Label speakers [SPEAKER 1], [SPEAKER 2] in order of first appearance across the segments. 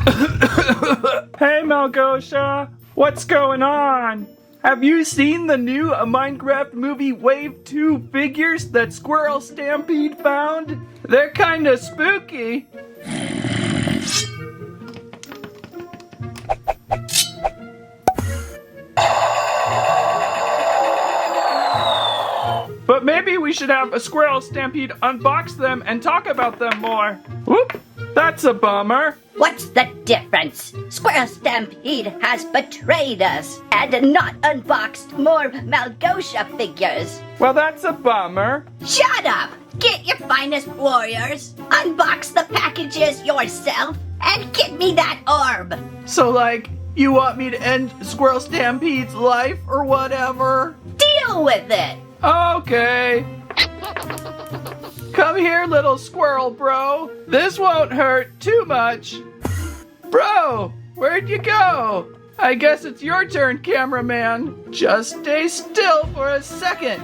[SPEAKER 1] Hey Malgosha, what's going on? Have you seen the new Minecraft movie Wave 2 figures that Squirrel Stampede found? They're kinda spooky. But maybe we should have a Squirrel Stampede unbox them and talk about them more. Whoop, that's a bummer.
[SPEAKER 2] What's the difference? Squirrel Stampede has betrayed us and not unboxed more Malgosha figures.
[SPEAKER 1] Well, that's a bummer.
[SPEAKER 2] Shut up! Get your finest warriors, unbox the packages yourself, and get me that orb!
[SPEAKER 1] So like, you want me to end Squirrel Stampede's life or whatever?
[SPEAKER 2] Deal with it!
[SPEAKER 1] Okay. Come here, little squirrel bro. This won't hurt too much. Bro, where'd you go? I guess it's your turn, cameraman. Just stay still for a second.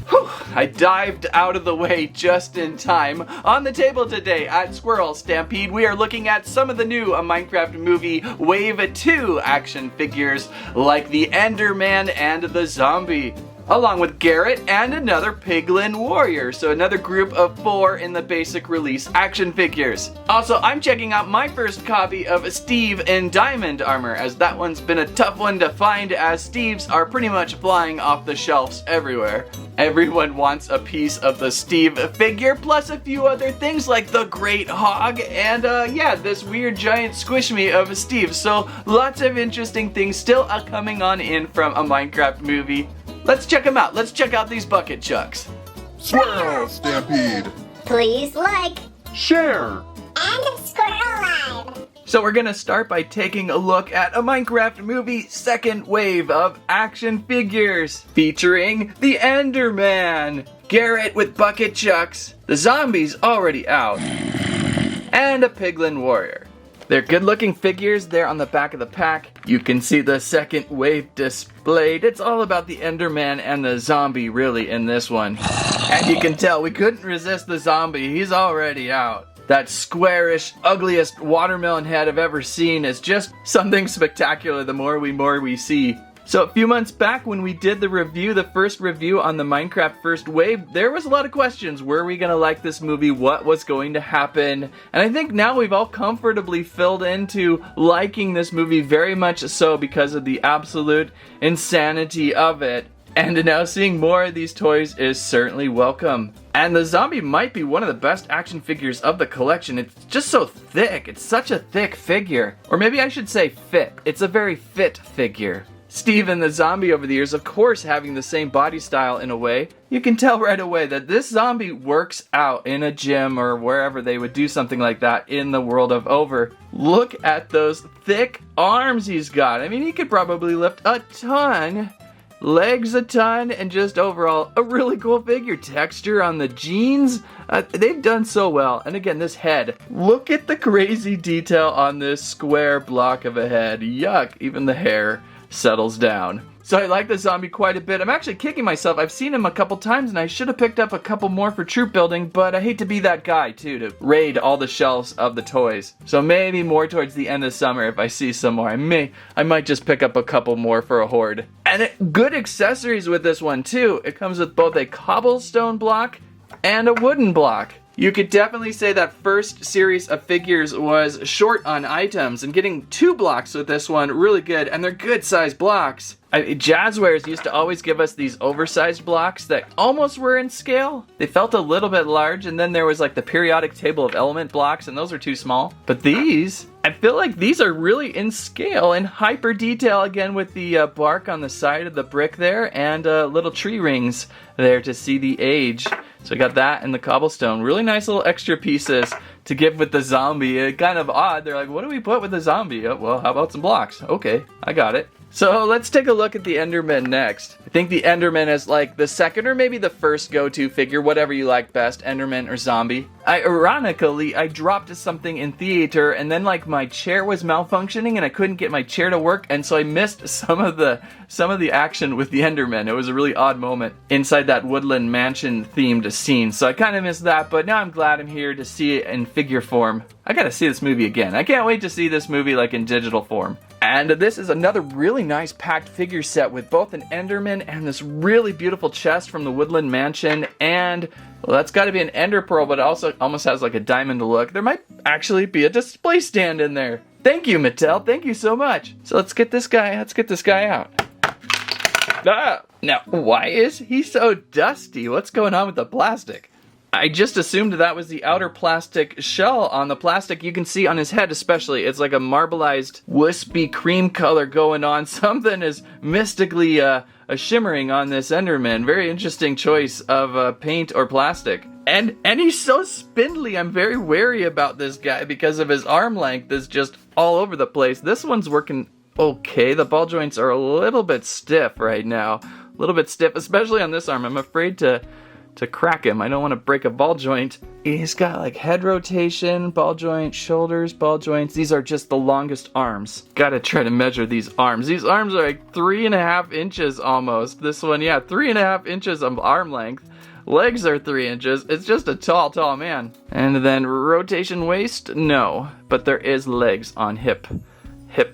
[SPEAKER 1] Whew, I dived out of the way just in time. On the table today at Squirrel Stampede, we are looking at some of the new Minecraft movie Wave 2 action figures, like the Enderman and the Zombie, along with Garrett and another Piglin Warrior, so another group of 4 in the basic release action figures. Also, I'm checking out my first copy of Steve in diamond armor, as that one's been a tough one to find, as Steves are pretty much flying off the shelves everywhere. Everyone wants a piece of the Steve figure, plus a few other things like the Great Hog and yeah, this weird giant Squish-me of Steve. So lots of interesting things still coming on in from a Minecraft movie. Let's check them out. Let's check out these bucket chucks.
[SPEAKER 3] Squirrel Stampede.
[SPEAKER 4] Please like
[SPEAKER 3] Share.
[SPEAKER 4] and Squirrel Live.
[SPEAKER 1] So we're gonna start by taking a look at a Minecraft movie second wave of action figures featuring the Enderman, Garrett with bucket chucks, the zombies already out, and a Piglin Warrior. They're good looking figures there on the back of the pack. You can see the second wave displayed. It's all about the Enderman and the zombie really in this one. And you can tell we couldn't resist the zombie. He's already out. That squarish, ugliest watermelon head I've ever seen is just something spectacular the more we see. So a few months back when we did the review, the first review on the Minecraft First Wave, there was a lot of questions. Were we going to like this movie? What was going to happen? And I think now we've all comfortably filled into liking this movie very much so because of the absolute insanity of it. And now seeing more of these toys is certainly welcome. And the zombie might be one of the best action figures of the collection. It's just so thick. It's such a thick figure. Or maybe I should say fit. It's a very fit figure. Steve and the zombie over the years, of course, having the same body style in a way, you can tell right away that this zombie works out in a gym or wherever they would do something like that in the world of Over. Look at those thick arms he's got. I mean, he could probably lift a ton, legs a ton, and just overall a really cool figure. Texture on the jeans, they've done so well. And again, this head, look at the crazy detail on this square block of a head. Yuck, even the hair settles down. So I like the zombie quite a bit. I'm actually kicking myself. I've seen him a couple times and I should have picked up a couple more for troop building, but I hate to be that guy too, to raid all the shelves of the toys. So maybe more towards the end of summer if I see some more. I might just pick up a couple more for a horde. And good accessories with this one too. It comes with both a cobblestone block and a wooden block. You could definitely say that first series of figures was short on items, and getting 2 blocks with this one, really good, and they're good sized blocks. Jazzwares used to always give us these oversized blocks that almost were in scale. They felt a little bit large, and then there was like the periodic table of element blocks, and those are too small. But these, I feel like these are really in scale and hyper detail, again with the bark on the side of the brick there, and little tree rings there to see the age. So I got that and the cobblestone. Really nice little extra pieces to give with the zombie. Kind of odd. They're like, what do we put with the zombie? Oh, well, how about some blocks? Okay, I got it. So let's take a look at the Enderman next. I think the Enderman is like the second or maybe the first go-to figure, whatever you like best, Enderman or zombie. Ironically, I dropped something in theater and then like my chair was malfunctioning and I couldn't get my chair to work, and so I missed some of the action with the Enderman. It was a really odd moment inside that woodland mansion themed scene, so I kind of missed that, but now I'm glad I'm here to see it in figure form. I gotta see this movie again. I can't wait to see this movie like in digital form. And this is another really nice packed figure set with both an Enderman and this really beautiful chest from the Woodland Mansion, and well, that's got to be an Ender Pearl, but it also almost has like a diamond look. There might actually be a display stand in there. Thank you, Mattel. Thank you so much. So let's get this guy out. Ah, now, why is he so dusty? What's going on with the plastic? I just assumed that was the outer plastic shell on the plastic. You can see on his head especially, it's like a marbleized wispy cream color going on. Something is mystically shimmering on this Enderman. Very interesting choice of paint or plastic. And he's so spindly. I'm very wary about this guy because of his arm length is just all over the place. This one's working okay. The ball joints are a little bit stiff right now. A little bit stiff, especially on this arm. I'm afraid to crack him. I don't want to break a ball joint. He's got like head rotation, ball joint, shoulders, ball joints. These are just the longest arms. Gotta try to measure these arms. These arms are like 3.5 inches almost. This one, yeah, 3.5 inches of arm length. Legs are 3 inches. It's just a tall man. And then rotation waist? No. But there is legs on hip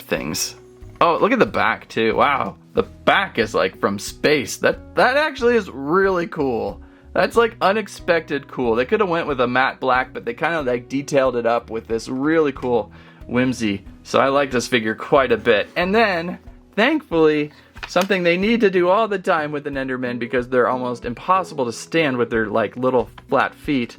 [SPEAKER 1] things. Oh, look at the back too. Wow. The back is like from space. That actually is really cool. That's like unexpected cool. They could have went with a matte black, but they kind of like detailed it up with this really cool whimsy. So I like this figure quite a bit. And then, thankfully, something they need to do all the time with an Enderman because they're almost impossible to stand with their like little flat feet.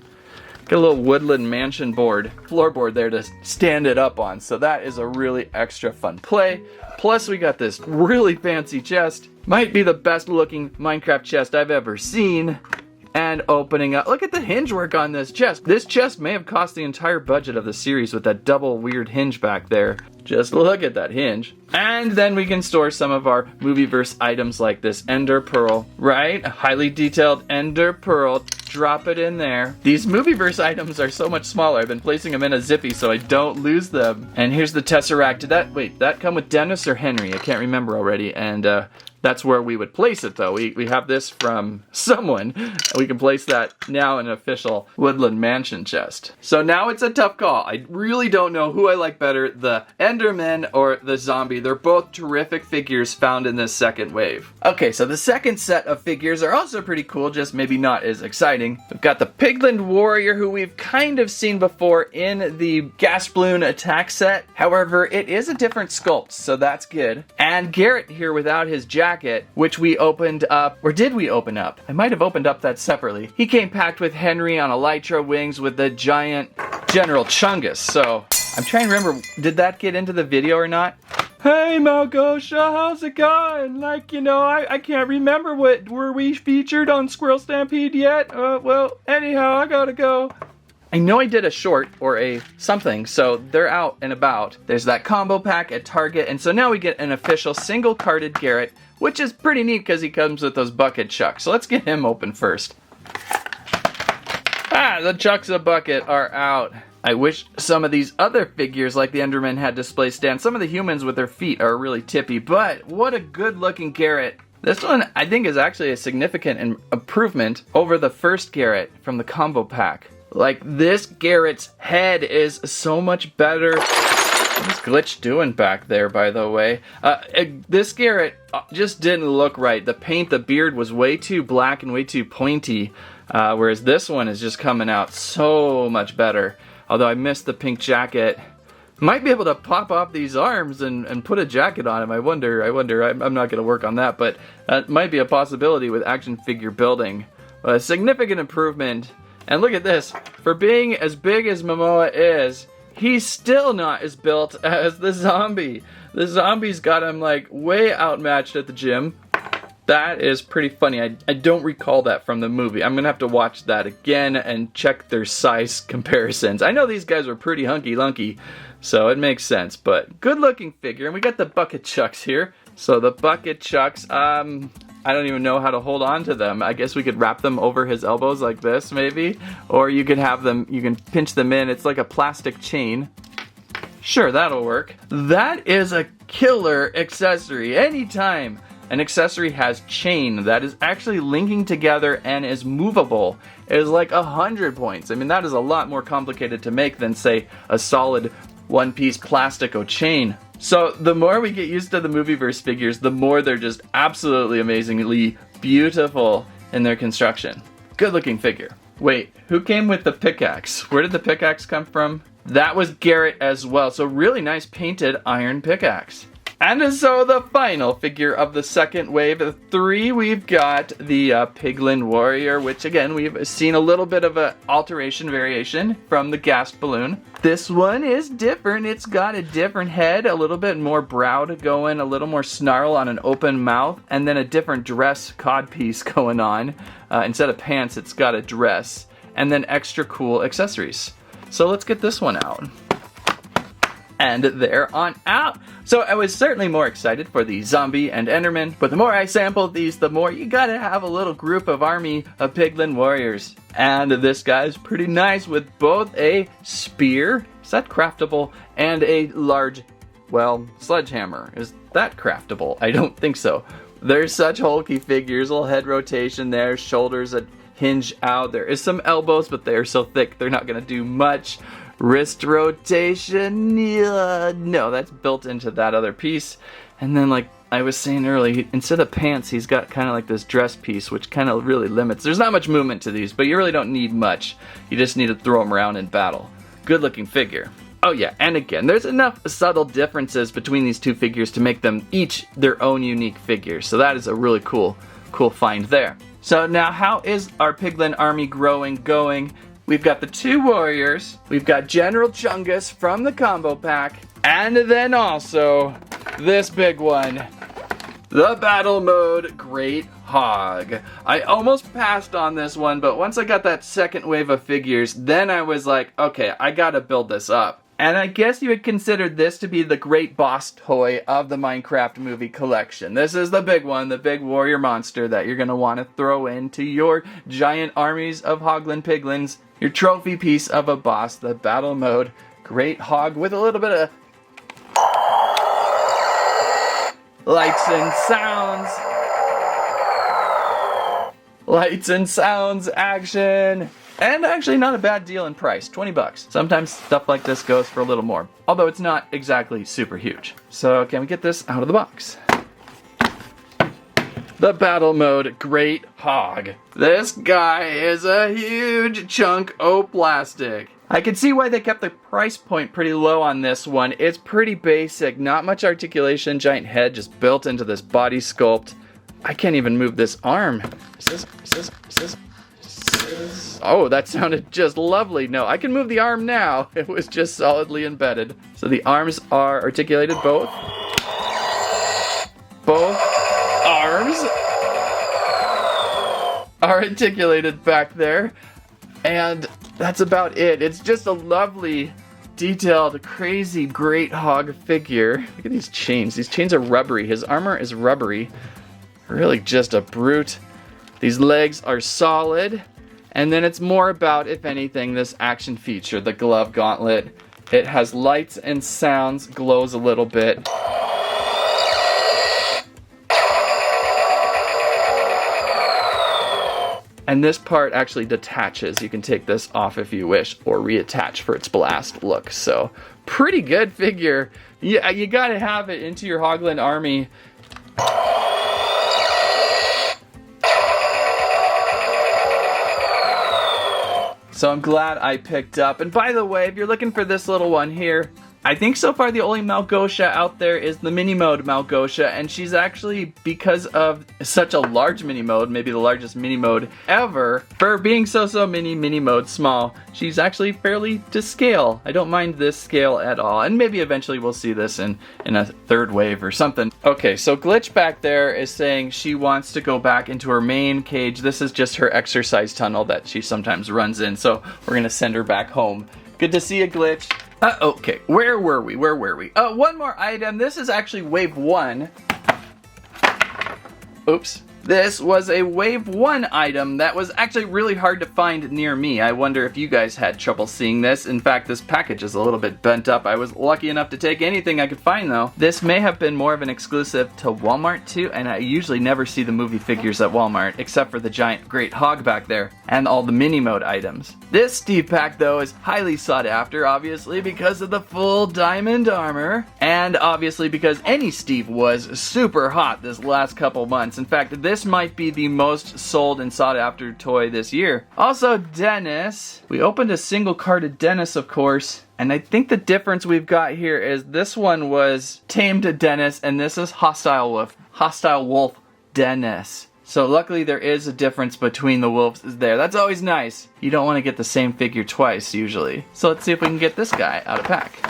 [SPEAKER 1] Get a little woodland mansion floorboard there to stand it up on. So that is a really extra fun play. Plus we got this really fancy chest. Might be the best looking Minecraft chest I've ever seen. And opening up, look at the hinge work on this chest. This chest may have cost the entire budget of the series with that double weird hinge back there. Just look at that hinge. And then we can store some of our Movieverse items like this Ender Pearl, right? A highly detailed Ender Pearl. Drop it in there. These Movieverse items are so much smaller. I've been placing them in a zippy so I don't lose them. And here's the Tesseract. Did that come with Dennis or Henry? I can't remember already. And that's where we would place it though. We have this from someone. We can place that now in an official Woodland Mansion chest. So now it's a tough call. I really don't know who I like better, the Enderman or the zombie. They're both terrific figures found in this second wave. Okay, so the second set of figures are also pretty cool, just maybe not as exciting. We've got the Piglin Warrior, who we've kind of seen before in the gas balloon attack set. However, it is a different sculpt, so that's good. And Garrett here without his jacket, which we opened up, or did we open up? I might have opened up that separately. He came packed with Henry on Elytra wings with the giant General Chungus. So I'm trying to remember, did that get into the video or not? Hey Malgosha, how's it going? Like, you know, I can't remember were we featured on Squirrel Stampede yet? Well, anyhow, I gotta go. I know I did a short or a something, so they're out and about. There's that combo pack at Target, and so now we get an official single carded Garrett, which is pretty neat because he comes with those bucket chucks. So let's get him open first. Ah, the chucks of bucket are out. I wish some of these other figures like the Enderman had display stands. Some of the humans with their feet are really tippy, but what a good looking Garrett. This one I think is actually a significant improvement over the first Garrett from the combo pack. Like, this Garrett's head is so much better. What's Glitch doing back there, by the way? This Garrett just didn't look right. The paint, the beard was way too black and way too pointy, whereas this one is just coming out so much better. Although I missed the pink jacket. Might be able to pop off these arms and put a jacket on him. I wonder. I'm not going to work on that, but that might be a possibility with action figure building. A significant improvement. And look at this. For being as big as Momoa is, he's still not as built as the zombie. The zombie's got him like way outmatched at the gym. That is pretty funny. I don't recall that from the movie. I'm gonna have to watch that again and check their size comparisons. I know these guys are pretty hunky-lunky, so it makes sense, but good looking figure. And we got the bucket chucks here. So the bucket chucks, I don't even know how to hold on to them. I guess we could wrap them over his elbows like this, maybe. Or you could have them, you can pinch them in. It's like a plastic chain. Sure, that'll work. That is a killer accessory. Anytime an accessory has chain that is actually linking together and is movable, is like 100 points. I mean, that is a lot more complicated to make than, say, a solid one-piece plastico chain. So the more we get used to the Movieverse figures, the more they're just absolutely amazingly beautiful in their construction. Good looking figure. Wait, who came with the pickaxe? Where did the pickaxe come from? That was Garrett as well. So really nice painted iron pickaxe. And so the final figure of the second wave of 3, we've got the Piglin Warrior, which again, we've seen a little bit of an alteration variation from the gas balloon. This one is different. It's got a different head, a little bit more browed going, a little more snarl on an open mouth, and then a different dress codpiece going on. Instead of pants, it's got a dress, and then extra cool accessories. So let's get this one out. And they're on out. So I was certainly more excited for the zombie and Enderman, but the more I sampled these, the more you gotta have a little group of army of Piglin Warriors. And this guy's pretty nice with both a spear, is that craftable, and a large, well, sledgehammer. Is that craftable? I don't think so. They're such hulky figures, little head rotation there, shoulders that hinge out. There is some elbows, but they're so thick they're not gonna do much. Wrist rotation, no, that's built into that other piece. And then, like I was saying earlier, instead of pants, he's got kind of like this dress piece, which kind of really limits. There's not much movement to these, but you really don't need much. You just need to throw them around in battle. Good looking figure. Oh yeah, and again, there's enough subtle differences between these two figures to make them each their own unique figure. So that is a really cool find there. So now, how is our Piglin army going? We've got the 2 warriors, we've got General Chungus from the combo pack, and then also this big one, the battle mode Great Hog. I almost passed on this one, but once I got that second wave of figures, then I was like, okay, I gotta build this up. And I guess you would consider this to be the great boss toy of the Minecraft movie collection. This is the big one, the big warrior monster that you're going to want to throw into your giant armies of Hoglin Piglins. Your trophy piece of a boss, the battle mode Great Hog, with a little bit of lights and sounds. Lights and sounds action. And actually not a bad deal in price, 20 bucks. Sometimes stuff like this goes for a little more, although it's not exactly super huge. So can we get this out of the box? The battle mode Great Hog. This guy is a huge chunk of plastic. I can see why they kept the price point pretty low on this one. It's pretty basic, not much articulation, giant head just built into this body sculpt. I can't even move this arm. Oh, that sounded just lovely. No, I can move the arm now. It was just solidly embedded. So the arms are articulated, both. Both arms are articulated back there. And that's about it. It's just a lovely, detailed, crazy, great hog figure. Look at these chains. These chains are rubbery. His armor is rubbery. Really just a brute. These legs are solid. And then it's more about, if anything, this action feature, the glove gauntlet. It has lights and sounds, glows a little bit. And this part actually detaches. You can take this off if you wish, or reattach for its blast look. So, pretty good figure. Yeah, you gotta have it into your Hoglin army. So I'm glad I picked up. And by the way, if you're looking for this little one here, I think so far the only Malgosha out there is the mini mode Malgosha, and she's actually, because of such a large mini mode, maybe the largest mini mode ever, for being so mini mode small, she's actually fairly to scale. I don't mind this scale at all, and maybe eventually we'll see this in a third wave or something. Okay, so Glitch back there is saying she wants to go back into her main cage. This is just her exercise tunnel that she sometimes runs in, so we're gonna send her back home. Good to see you, Glitch. Okay, where were we? One more item. This is actually wave 1 oops. This was a Wave 1 item that was actually really hard to find near me. I wonder if you guys had trouble seeing this. In fact, this package is a little bit bent up. I was lucky enough to take anything I could find though. This may have been more of an exclusive to Walmart too, and I usually never see the movie figures at Walmart, except for the giant great hog back there, and all the mini mode items. This Steve pack though is highly sought after, obviously because of the full diamond armor, and obviously because any Steve was super hot this last couple months. In fact, this might be the most sold and sought after toy this year. Also, Dennis. We opened a single carded Dennis, of course, and I think the difference we've got here is this one was tamed Dennis, and this is Hostile Wolf Dennis. So luckily there is a difference between the wolves there. That's always nice. You don't want to get the same figure twice usually. So let's see if we can get this guy out of pack.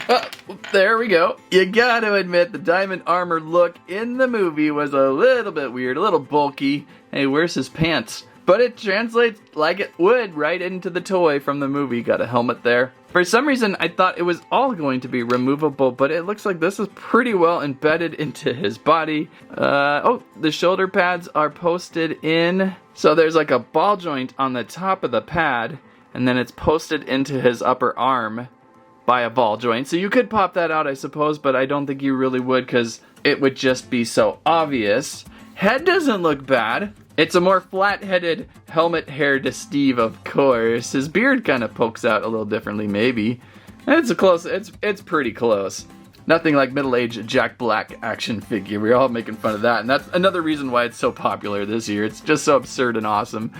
[SPEAKER 1] Oh, there we go. You gotta admit the diamond armor look in the movie was a little bit weird, a little bulky. Hey, where's his pants? But it translates like it would right into the toy from the movie. Got a helmet there. For some reason, I thought it was all going to be removable, but it looks like this is pretty well embedded into his body. Oh, the shoulder pads are posted in. So there's like a ball joint on the top of the pad, and then it's posted into his upper arm by a ball joint. So you could pop that out, I suppose, but I don't think you really would because it would just be so obvious. Head doesn't look bad. It's a more flat-headed, helmet-haired Steve, of course. His beard kind of pokes out a little differently, maybe. It's pretty close. Nothing like middle-aged Jack Black action figure. We're all making fun of that, and that's another reason why it's so popular this year. It's just so absurd and awesome,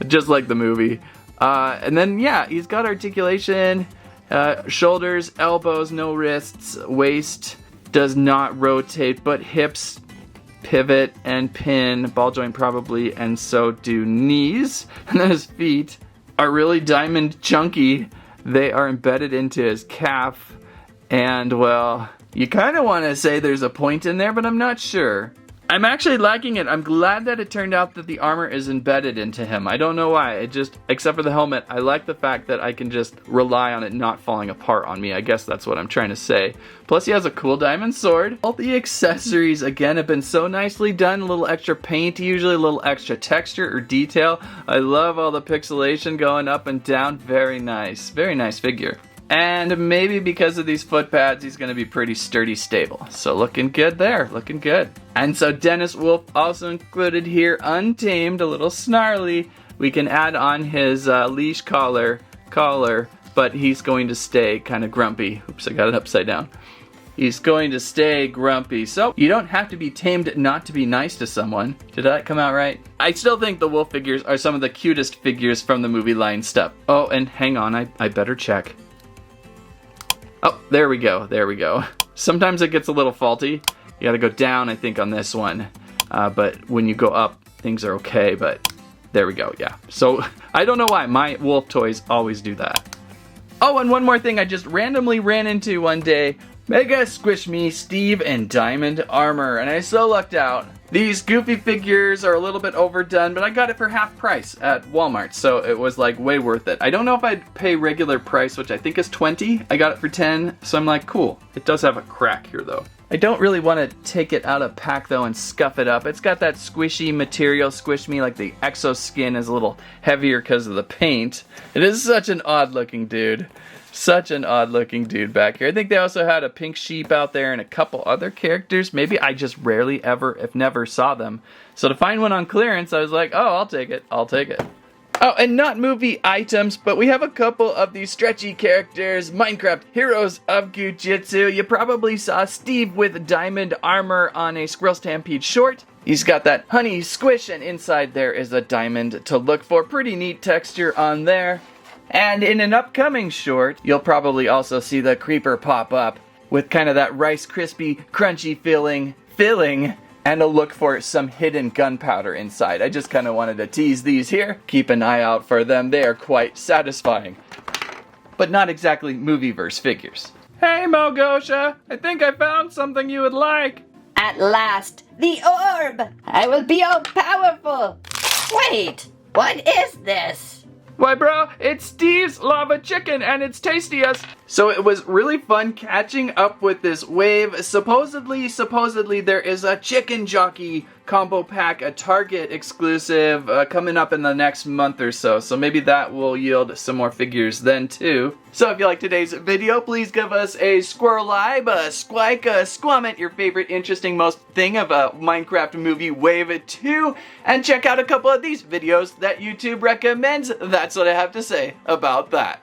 [SPEAKER 1] just like the movie. And then, yeah, he's got articulation. Shoulders, elbows, no wrists, waist does not rotate, but hips pivot and pin, ball joint probably, and so do knees. And then his feet are really diamond chunky. They are embedded into his calf, and well, you kind of want to say there's a point in there, but I'm not sure. I'm actually liking it. I'm glad that it turned out that the armor is embedded into him. I don't know why. It just, except for the helmet, I like the fact that I can just rely on it not falling apart on me. I guess that's what I'm trying to say. Plus, he has a cool diamond sword. All the accessories, again, have been so nicely done. A little extra paint, usually a little extra texture or detail. I love all the pixelation going up and down. Very nice figure. And maybe because of these foot pads, he's going to be pretty sturdy, stable. So looking good there, looking good. And so Dennis Wolf also included here, untamed, a little snarly. We can add on his leash collar, but he's going to stay kind of grumpy. Oops, I got it upside down. He's going to stay grumpy. So you don't have to be tamed not to be nice to someone. Did that come out right? I still think the wolf figures are some of the cutest figures from the movie line stuff. Oh, and hang on, I better check. Oh, there we go. Sometimes it gets a little faulty. You gotta go down, I think, on this one. But when you go up, things are okay, but there we go, yeah. So, I don't know why, my wolf toys always do that. Oh, and one more thing I just randomly ran into one day. Mega Squish-me Steve in diamond armor, and I so lucked out. These goofy figures are a little bit overdone, but I got it for half price at Walmart, so it was like way worth it. I don't know if I'd pay regular price, which I think is $20. I got it for $10, so I'm like, cool. It does have a crack here though. I don't really want to take it out of pack though and scuff it up. It's got that squishy material, Squish-me, like the exo skin is a little heavier because of the paint. It is such an odd looking dude. Such an odd looking dude back here. I think they also had a pink sheep out there and a couple other characters. Maybe I just rarely ever, if never, saw them. So to find one on clearance, I was like, oh, I'll take it. I'll take it. Oh, and not movie items, but we have a couple of these stretchy characters, Minecraft Heroes of Gujitsu. You probably saw Steve with diamond armor on a Squirrel Stampede short. He's got that honey squish, and inside there is a diamond to look for. Pretty neat texture on there. And in an upcoming short, you'll probably also see the creeper pop up with kind of that Rice Krispie crunchy filling and a look for some hidden gunpowder inside. I just kind of wanted to tease these here. Keep an eye out for them. They are quite satisfying, but not exactly movieverse figures. Hey Mogosha, I think I found something you would like.
[SPEAKER 2] At last, the orb! I will be all powerful! Wait, what is this?
[SPEAKER 1] Why bro, it's Steve's lava chicken and it's tastiest. So it was really fun catching up with this wave. Supposedly there is a chicken jockey combo pack, a Target exclusive, coming up in the next month or so. So maybe that will yield some more figures then too. So if you like today's video, please give us a squirrel eye, a squike, a squamment, your favorite interesting most thing of a Minecraft movie Wave 2, and check out a couple of these videos that YouTube recommends. That's what I have to say about that.